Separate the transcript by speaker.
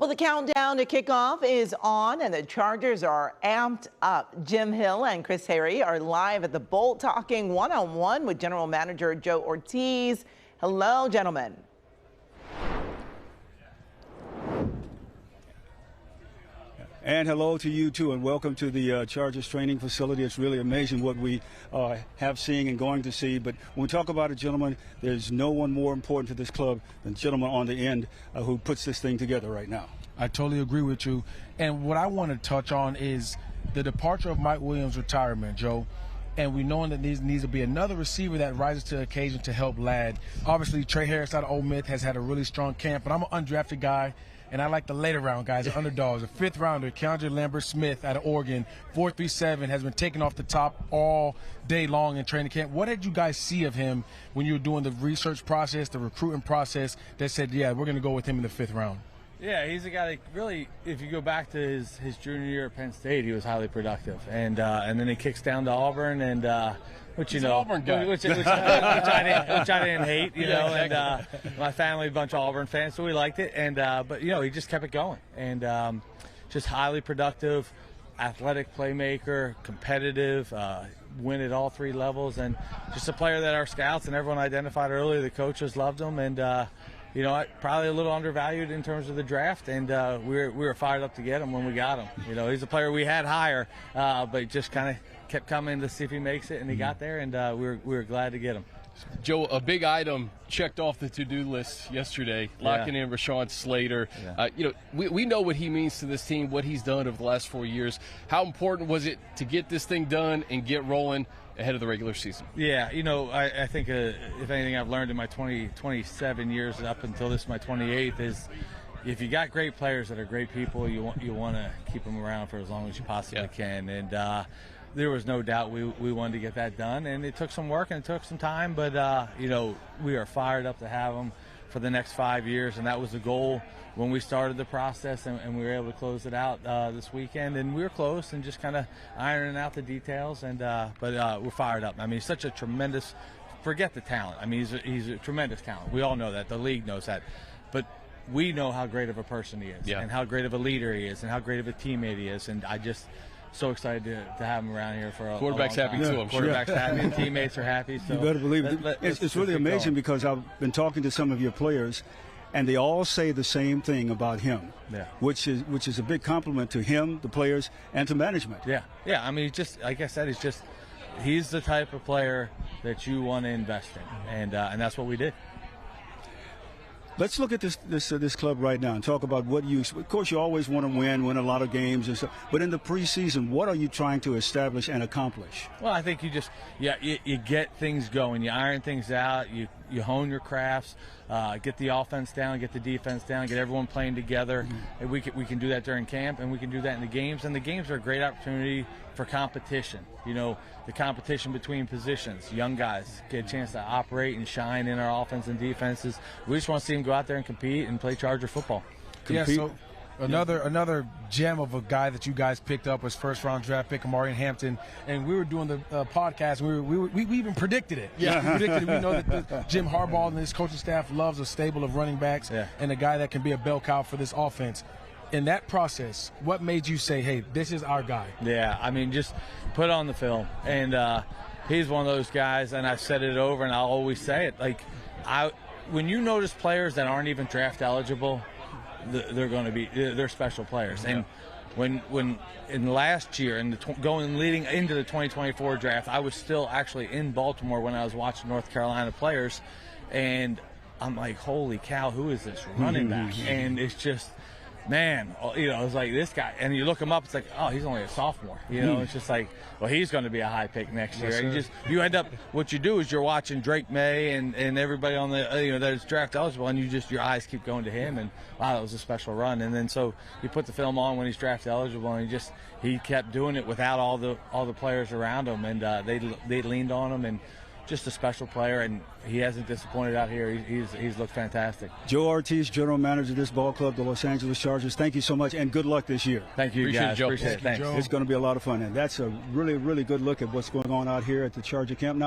Speaker 1: Well, the countdown to kickoff is on, and the Chargers are amped up. Jim Hill and Chris Harry are live at the Bolt talking one-on-one with General Manager Joe Hortiz. Hello, gentlemen.
Speaker 2: And hello to you, too, and welcome to the Chargers training facility. It's really amazing what we have seen and going to see. But when we talk about it, gentlemen, there's no one more important to this club than the gentleman on the end who puts this thing together right now.
Speaker 3: I totally agree with you. And what I want to touch on is the departure of Mike Williams' retirement, Joe. And we know that there needs to be another receiver that rises to the occasion to help Ladd. Obviously, Trey Harris out of Ole Miss has had a really strong camp, but I'm an undrafted guy. And I like the later round guys, the underdogs. A fifth rounder, Keandre Lambert-Smith out of Oregon, 4.37, has been taken off the top all day long in training camp. What did you guys see of him when you were doing the research process, the recruiting process, that said, yeah, we're going to go with him in the fifth round?
Speaker 4: Yeah, he's a guy that really, if you go back to his junior year at Penn State, he was highly productive. And then he kicks down to Auburn, and which you know,
Speaker 3: Auburn guy.
Speaker 4: which I didn't hate, you know. Exactly. And my family, a bunch of Auburn fans, so we liked it. And but you know, he just kept it going, and just highly productive, athletic playmaker, competitive, win at all three levels, and just a player that our scouts and everyone identified earlier. The coaches loved him, and you know, probably a little undervalued in terms of the draft, and we were fired up to get him when we got him. You know, he's a player we had higher, but just kind of kept coming to see if he makes it, and he got there, and we were glad to get him.
Speaker 5: Joe, a big item checked off the to-do list yesterday, locking in Rashawn Slater.
Speaker 4: Yeah.
Speaker 5: You know, we know what he means to this team, what he's done over the last 4 years. How important was it to get this thing done and get rolling ahead of the regular season?
Speaker 4: Yeah, you know, I think if anything I've learned in my 27 years up until this, my 28th, is if you got great players that are great people, you want to keep them around for as long as you possibly can. And there was no doubt we wanted to get that done, and it took some work and it took some time, but you know, we are fired up to have them for the next 5 years, and that was the goal when we started the process, and we were able to close it out this weekend, and we were close and just kind of ironing out the details, and but we're fired up. I mean, he's such a tremendous, forget the talent, I mean, he's a tremendous talent. We all know that, the league knows that, but we know how great of a person he is, and how great of a leader he is, and how great of a teammate he is, and I just so excited to have him around here for a
Speaker 5: quarterback's
Speaker 4: long
Speaker 5: happy
Speaker 4: time.
Speaker 5: too, I'm sure.
Speaker 4: Quarterback's happy, and teammates are happy. So
Speaker 2: you better believe it. It's really amazing because I've been talking to some of your players, and they all say the same thing about him, which is a big compliment to him, the players, and to management.
Speaker 4: Yeah. I mean, just like I said, he's the type of player that you want to invest in, and that's what we did.
Speaker 2: Let's look at this club right now and talk about what of course, you always want to win a lot of games and stuff, but in the preseason, what are you trying to establish and accomplish?
Speaker 4: Well, I think you get things going, you iron things out, you hone your crafts, get the offense down, get the defense down, get everyone playing together. And we can do that during camp, and we can do that in the games. And the games are a great opportunity for competition. You know, the competition between positions. Young guys get a chance to operate and shine in our offense and defenses. We just want to see them go out there and compete and play Charger football.
Speaker 3: Yeah, so another gem of a guy that you guys picked up was first-round draft pick Amari Hampton, and we were doing the podcast. We even predicted it. Yeah, we predicted it. We know that Jim Harbaugh and his coaching staff loves a stable of running backs and a guy that can be a bell cow for this offense. In that process, what made you say, hey, this is our guy?
Speaker 4: Yeah, I mean, just put on the film. And he's one of those guys, and I've said it over, and I'll always say it. Like, when you notice players that aren't even draft eligible, they're special players. And when in last year, leading into the 2024 draft, I was still actually in Baltimore when I was watching North Carolina players, and I'm like, holy cow, who is this running back? And it's just, man, you know, it's like this guy, and you look him up, it's like, oh, he's only a sophomore. You know, it's just like, well, he's going to be a high pick next year. And you end up, what you do is you're watching Drake May and everybody on the, that's draft eligible, and your eyes keep going to him, and wow, that was a special run. And then so you put the film on when he's draft eligible, and he kept doing it without all the players around him, and they leaned on him, and just a special player, and he hasn't disappointed out here. He's looked fantastic.
Speaker 2: Joe Hortiz, general manager of this ball club, the Los Angeles Chargers. Thank you so much, and good luck this year.
Speaker 4: Thank you, guys.
Speaker 5: Joe.
Speaker 4: Appreciate it. Thanks.
Speaker 2: It's going to be a lot of fun, and that's a really, really good look at what's going on out here at the Charger camp now.